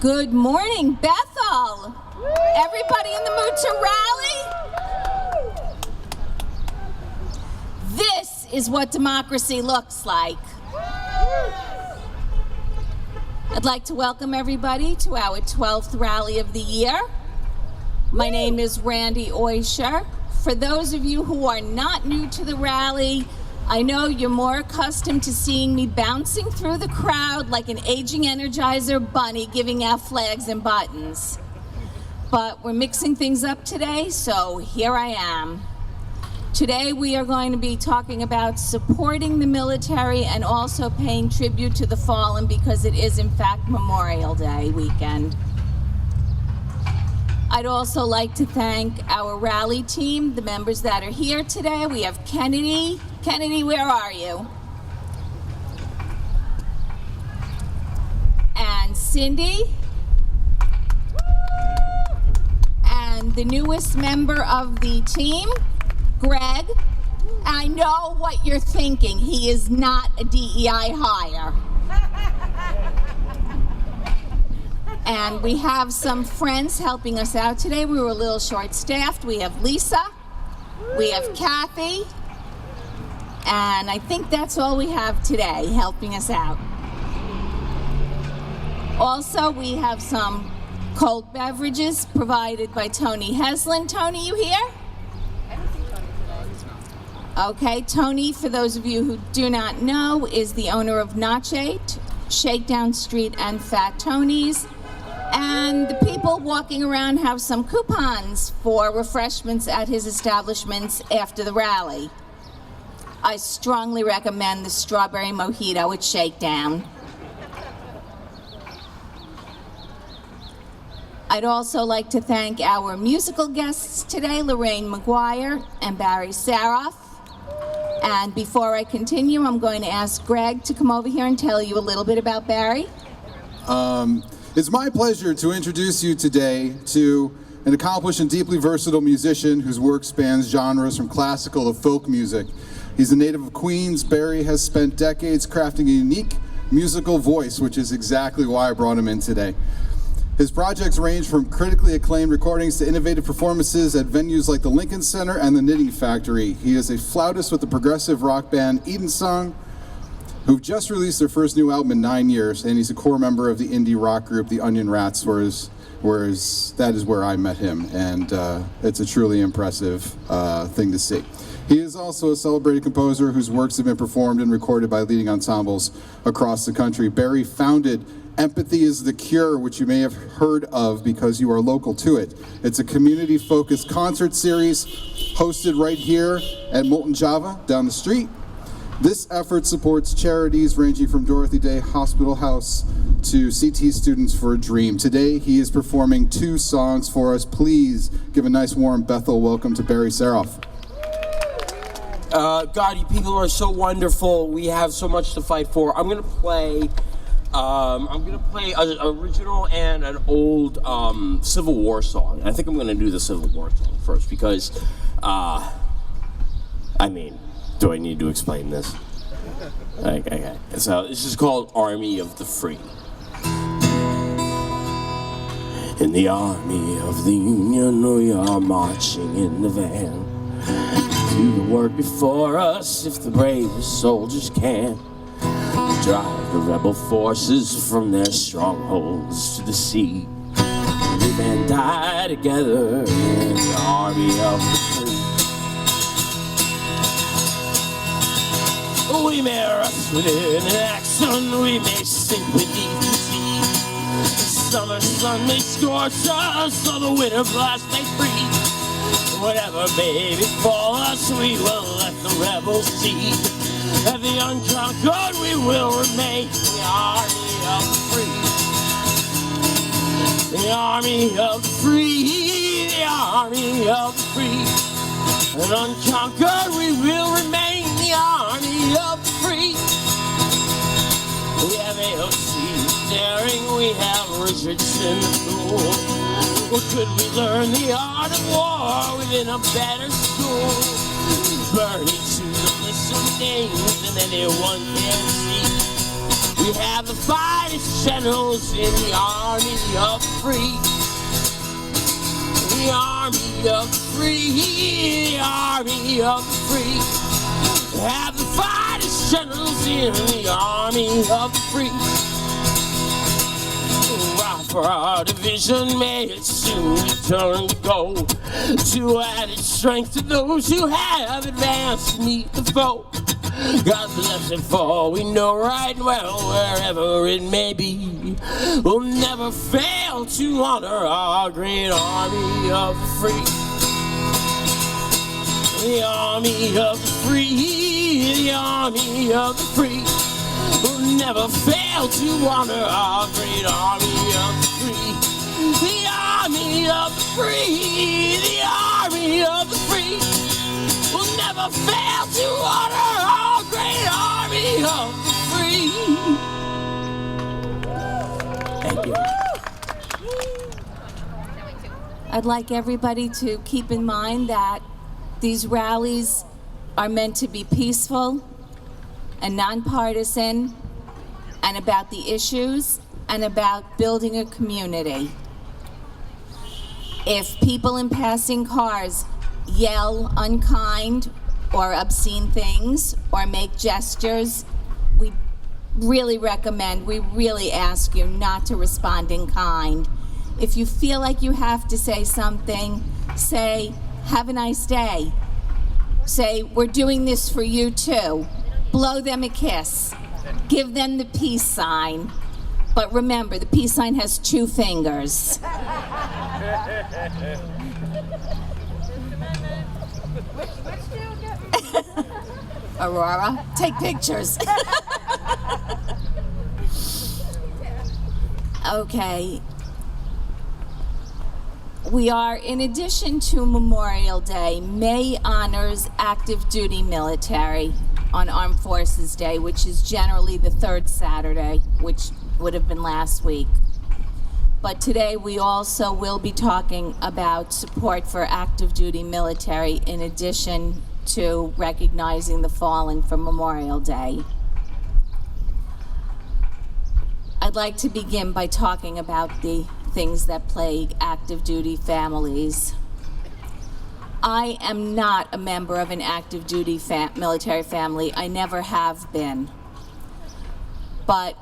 Good morning, Bethel. Everybody in the mood to rally? This is what democracy looks like. I'd like to welcome everybody to our 12th rally of the year. My name is Randi Oisher. For those of you who are not new to the rally, I know you're more accustomed to seeing me bouncing through the crowd like an aging Energizer bunny giving out flags and buttons. But we're mixing things up today, so here I am. Today we are going to be talking about supporting the military and also paying tribute to the fallen because it is in fact Memorial Day weekend. I'd also like to thank our rally team, the members that are here today. We have Kennedy. Kennedy, where are you? And Cindy. And the newest member of the team, Greg. I know what you're thinking. He is not a DEI hire. And we have some friends helping us out today. We were a little short-staffed. We have Lisa, we have Kathy, and I think that's all we have today helping us out. Also, we have some cold beverages provided by Tony Heslin. Tony, you here? I don't think Tony today. Okay, Tony, for those of you who do not know, is the owner of Nache, Shakedown Street, and Fat Tony's. And the people walking around have some coupons for refreshments at his establishments after the rally. I strongly recommend the strawberry mojito at Shakedown. I'd also like to thank our musical guests today, Lorraine McGuire and Barry Saroff. And before I continue, I'm going to ask Greg to come over here and tell you a little bit about Barry. It's my pleasure to introduce you today to an accomplished and deeply versatile musician whose work spans genres from classical to folk music. He's a native of Queens. Barry has spent decades crafting a unique musical voice, which is exactly why I brought him in today. His projects range from critically acclaimed recordings to innovative performances at venues like the Lincoln Center and the Knitting Factory. He is a flautist with the progressive rock band Eden Song, who've just released their first new album in 9 years, and he's a core member of the indie rock group, the Onion Rats, whereas that is where I met him, and it's a truly impressive thing to see. He is also a celebrated composer whose works have been performed and recorded by leading ensembles across the country. Barry founded Empathy is the Cure, which you may have heard of because you are local to it. It's a community-focused concert series hosted right here at Molten Java down the street. This effort supports charities ranging from Dorothy Day Hospital House to CT Students for a Dream. Today, he is performing 2 songs for us. Please give a nice warm Bethel welcome to Barry Saroff. God, you people are so wonderful. We have so much to fight for. I'm gonna play an original and an old Civil War song. I think I'm gonna do the Civil War song first because, do I need to explain this? Okay. So this is called Army of the Free. In the Army of the Union, we are marching in the van. Do the work before us if the bravest soldiers can. Drive the rebel forces from their strongholds to the sea. Live and die together in the Army of the Free. We may rust within an action, we may sink beneath the sea. The summer sun may scorch us, or the winter blast may freeze. Whatever may befall us, we will let the rebels see. That the unconquered we will remain, the Army of the Free. The Army of the Free, the Army of the Free. And unconquered we will remain, the Army of the Free. We have AOC daring, we have Richardson the Fool. Or could we learn the art of war within a better school? Burning to the list of names and anyone can see. We have the finest generals in the army of the free. The army of the free, the army of the free. We have the finest generals in the army of the free. For our division, may it soon return to gold, to added strength to those who have advanced to meet the foe. God bless it, for we know right well, wherever it may be, we'll never fail to honor our great army of the free. The army of the free, the army of the free. We'll never fail to honor our great army of the free. The army of the free, the army of the free. We'll never fail to honor our great army of the free. Thank you. I'd like everybody to keep in mind that these rallies are meant to be peaceful and nonpartisan, and about the issues and about building a community. If people in passing cars yell unkind or obscene things or make gestures, we really ask you not to respond in kind. If you feel like you have to say something, say, "Have a nice day." Say, "We're doing this for you too." Blow them a kiss. Give them the peace sign. But remember, the peace sign has 2 fingers. Aurora, take pictures. Okay. We are, in addition to Memorial Day, May honors active duty military on Armed Forces Day, which is generally the 3rd Saturday, which would have been last week. But today we also will be talking about support for active duty military in addition to recognizing the fallen for Memorial Day. I'd like to begin by talking about the things that plague active duty families. I am not a member of an active duty military family. I never have been. But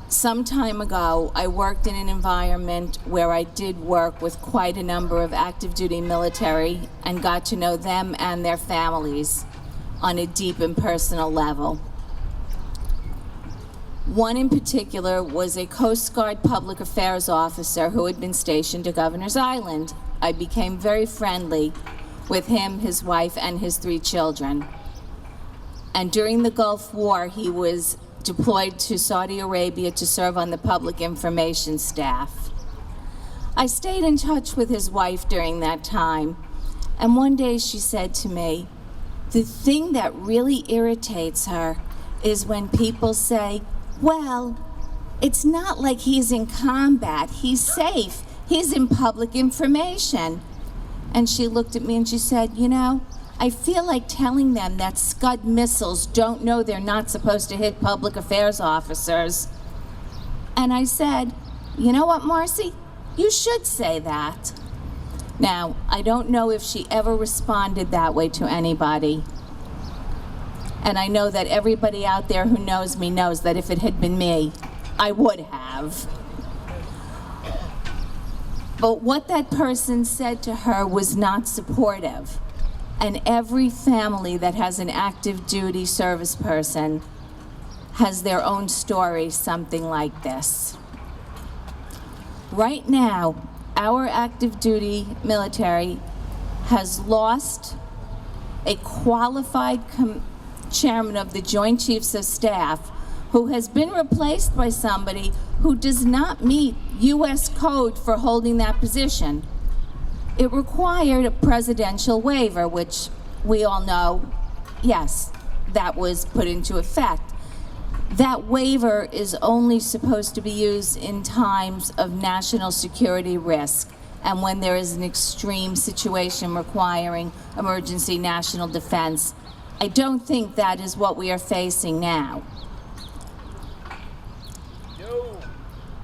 some time ago, I worked in an environment where I did work with quite a number of active duty military and got to know them and their families on a deep and personal level. One in particular was a Coast Guard public affairs officer who had been stationed to Governor's Island. I became very friendly with him, his wife, and his 3 children. And during the Gulf War, he was deployed to Saudi Arabia to serve on the public information staff. I stayed in touch with his wife during that time, and one day she said to me, the thing that really irritates her is when people say, "Well, it's not like he's in combat, he's safe, he's in public information." And she looked at me and she said, "You know, I feel like telling them that Scud missiles don't know they're not supposed to hit public affairs officers." And I said, "You know what, Marcy? You should say that." Now, I don't know if she ever responded that way to anybody. And I know that everybody out there who knows me knows that if it had been me, I would have. But what that person said to her was not supportive. And every family that has an active duty service person has their own story, something like this. Right now, our active duty military has lost a qualified chairman of the Joint Chiefs of Staff who has been replaced by somebody who does not meet U.S. code for holding that position. It required a presidential waiver, which we all know, yes, that was put into effect. That waiver is only supposed to be used in times of national security risk and when there is an extreme situation requiring emergency national defense. I don't think that is what we are facing now.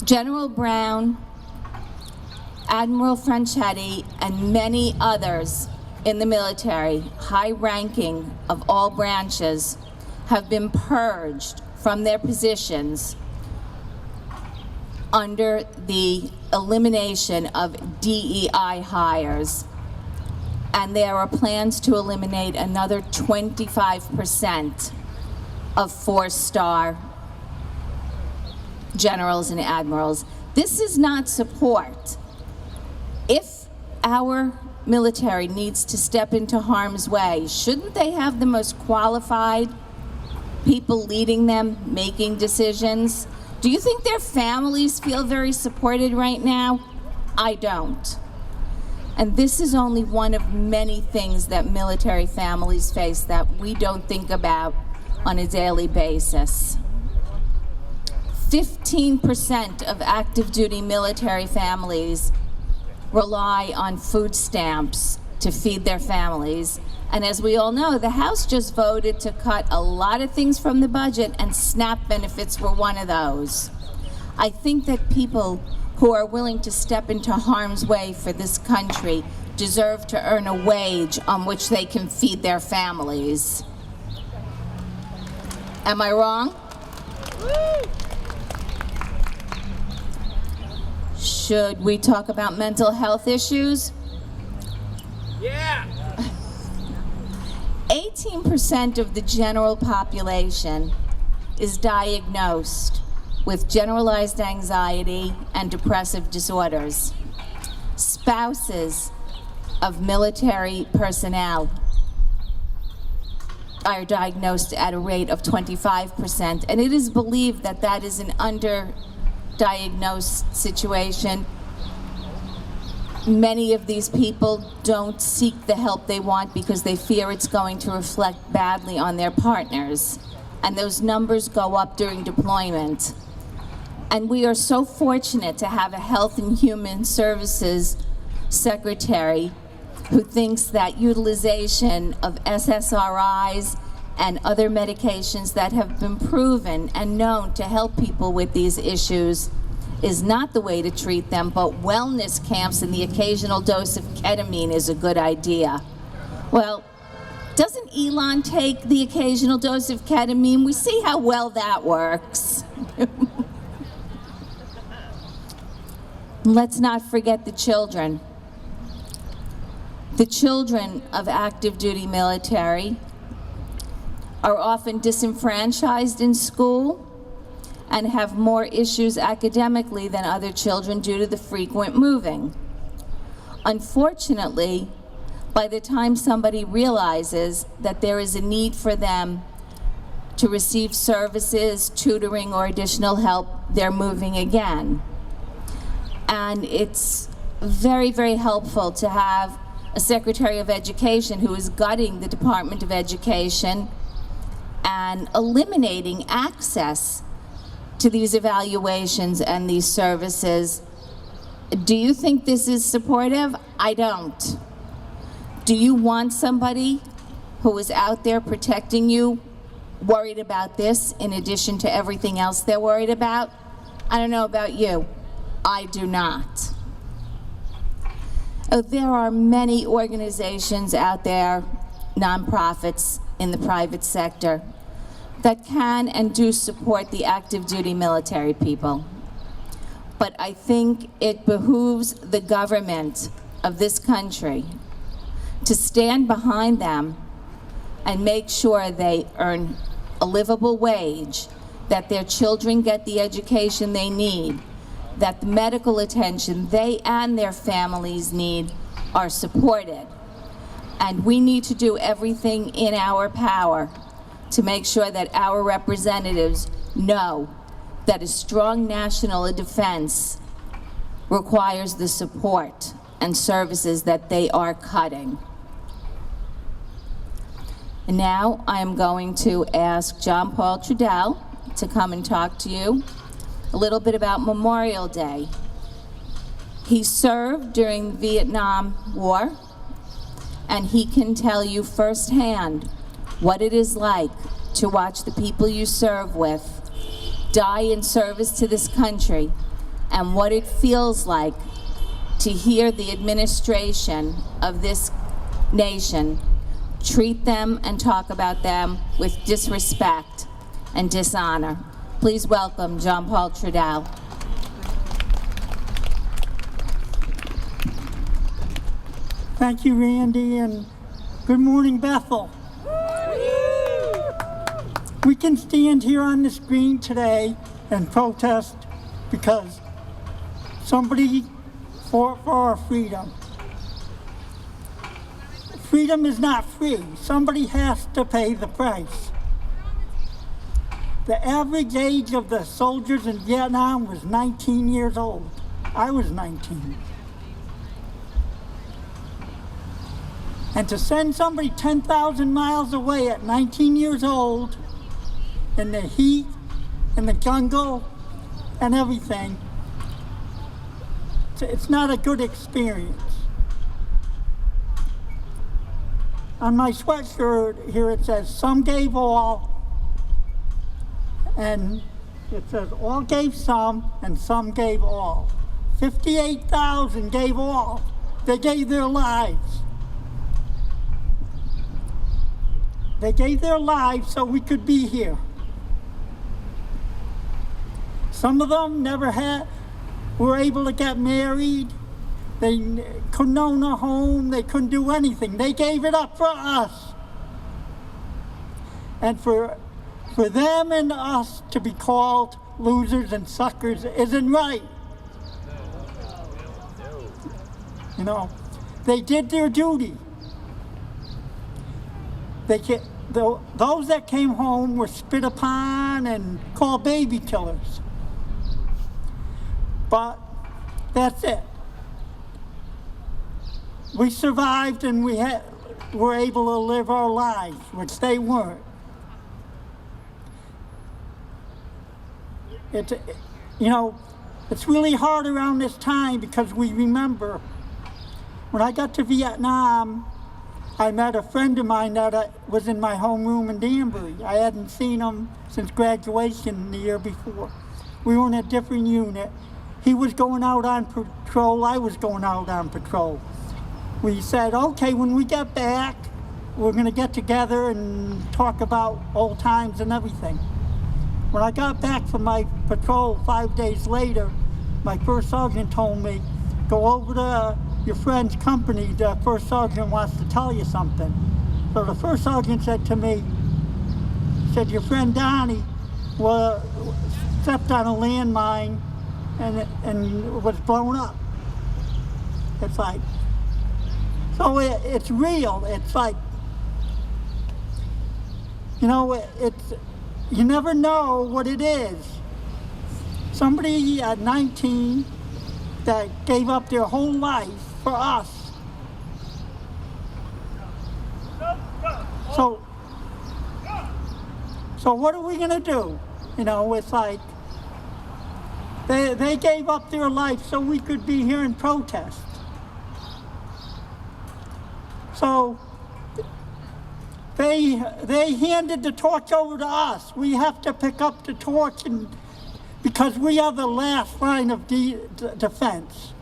General Brown, Admiral Franchetti, and many others in the military, high-ranking of all branches, have been purged from their positions under the elimination of DEI hires. And there are plans to eliminate another 25% of 4-star generals and admirals. This is not support. If our military needs to step into harm's way, shouldn't they have the most qualified people leading them, making decisions? Do you think their families feel very supported right now? I don't. And this is only one of many things that military families face that we don't think about on a daily basis. 15% of active duty military families rely on food stamps to feed their families. And as we all know, the House just voted to cut a lot of things from the budget, and SNAP benefits were one of those. I think that people who are willing to step into harm's way for this country deserve to earn a wage on which they can feed their families. Am I wrong? Should we talk about mental health issues? Yeah! 18% of the general population is diagnosed with generalized anxiety and depressive disorders. Spouses of military personnel are diagnosed at a rate of 25%, and it is believed that that is an underdiagnosed situation. Many of these people don't seek the help they want because they fear it's going to reflect badly on their partners, and those numbers go up during deployment. And we are so fortunate to have a Health and Human Services Secretary who thinks that utilization of SSRIs and other medications that have been proven and known to help people with these issues is not the way to treat them, but wellness camps and the occasional dose of ketamine is a good idea. Well, doesn't Elon take the occasional dose of ketamine? We see how well that works. Let's not forget the children. The children of active duty military are often disenfranchised in school and have more issues academically than other children due to the frequent moving. Unfortunately, by the time somebody realizes that there is a need for them to receive services, tutoring, or additional help, they're moving again. And it's very, very helpful to have a Secretary of Education who is gutting the Department of Education and eliminating access to these evaluations and these services. Do you think this is supportive? I don't. Do you want somebody who is out there protecting you worried about this in addition to everything else they're worried about? I don't know about you. I do not. There are many organizations out there, nonprofits in the private sector, that can and do support the active duty military people. But I think it behooves the government of this country to stand behind them and make sure they earn a livable wage, that their children get the education they need, that the medical attention they and their families need are supported. And we need to do everything in our power to make sure that our representatives know that a strong national defense requires the support and services that they are cutting. And now I am going to ask John Paul Trudel to come and talk to you a little bit about Memorial Day. He served during the Vietnam War, and he can tell you firsthand what it is like to watch the people you serve with die in service to this country and what it feels like to hear the administration of this nation treat them and talk about them with disrespect and dishonor. Please welcome John Paul Trudel. Thank you, Randy, and good morning, Bethel. We can stand here on this green today and protest because somebody fought for our freedom. Freedom is not free. Somebody has to pay the price. The average age of the soldiers in Vietnam was 19 years old. I was 19. And to send somebody 10,000 miles away at 19 years old in the heat, in the jungle, and everything, it's not a good experience. On my sweatshirt here it says, some gave all, and it says all gave some and some gave all. 58,000 gave all. They gave their lives. They gave their lives so we could be here. Some of them were able to get married. They couldn't own a home. They couldn't do anything. They gave it up for us. And for them and us to be called losers and suckers isn't right. You know, they did their duty. Those that came home were spit upon and called baby killers. But that's it. We survived and we were able to live our lives, which they weren't. It's really hard around this time because we remember when I got to Vietnam, I met a friend of mine that was in my homeroom in Danbury. I hadn't seen him since graduation the year before. We were in a different unit. He was going out on patrol, I was going out on patrol. We said, okay, when we get back, we're gonna get together and talk about old times and everything. When I got back from my patrol 5 days later, my first sergeant told me, go over to your friend's company, the first sergeant wants to tell you something. So the first sergeant said to me, your friend Donnie stepped on a landmine and was blown up. It's like, so it's real. It's like, you never know what it is. Somebody at 19 that gave up their whole life for us. So what are we gonna do? It's like, they gave up their life so we could be here and protest. So they handed the torch over to us. We have to pick up the torch because we are the last line of defense.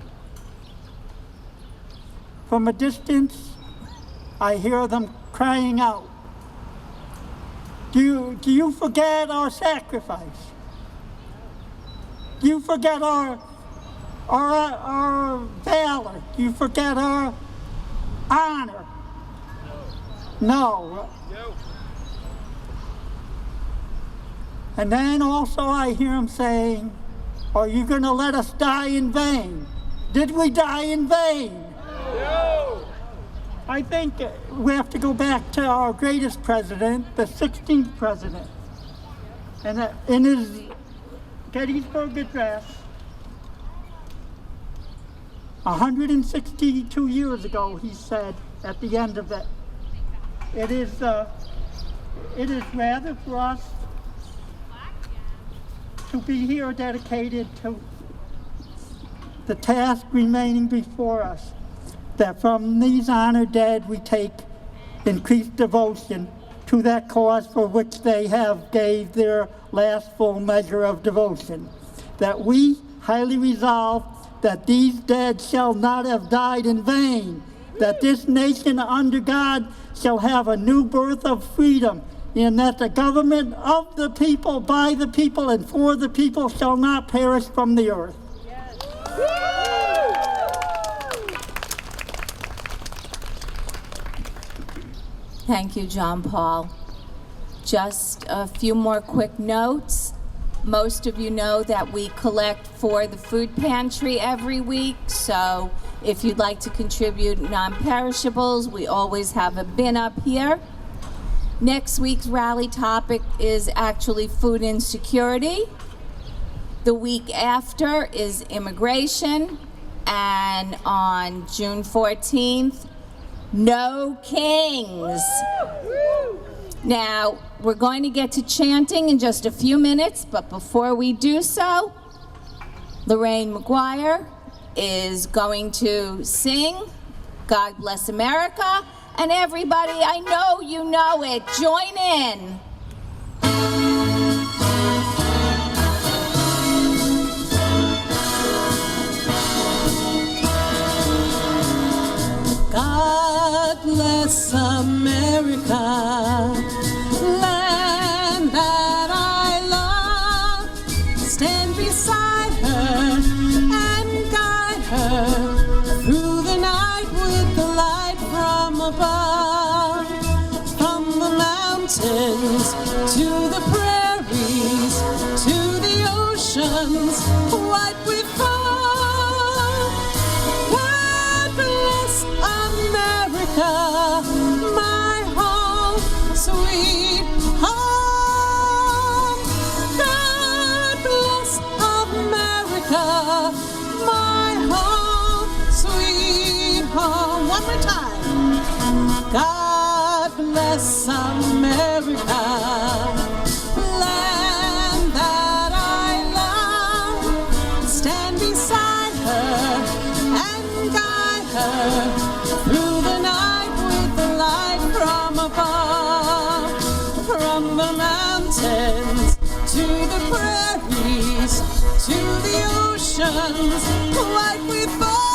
From a distance, I hear them crying out. Do you forget our sacrifice? Do you forget our valor? Do you forget our honor? No. And then also I hear him saying, are you going to let us die in vain? Did we die in vain? No. I think we have to go back to our greatest president, the 16th president. And in his Gettysburg Address, 162 years ago, he said at the end of it, it is rather for us to be here dedicated to the task remaining before us, that from these honored dead we take increased devotion to that cause for which they have gave their last full measure of devotion, that we highly resolve that these dead shall not have died in vain, that this nation under God shall have a new birth of freedom, and that the government of the people, by the people, and for the people shall not perish from the earth. Thank you, John Paul. Just a few more quick notes. Most of you know that we collect for the food pantry every week, so if you'd like to contribute non-perishables, we always have a bin up here. Next week's rally topic is actually food insecurity. The week after is immigration, and on June 14th, no kings. Now, we're going to get to chanting in just a few minutes, but before we do so, Lorraine McGuire is going to sing God Bless America, and everybody, I know you know it, join in. God bless America, land that I love. Stand beside her and guide her through the night with the light from above. From the mountains to the prairies, to the oceans, white with fog. My home, sweet home. God bless America, my home, sweet home. One more time. God bless America, land that I love. Stand beside her and guide her through the night with the light from above. From the mountains to the prairies, to the oceans, white with fog.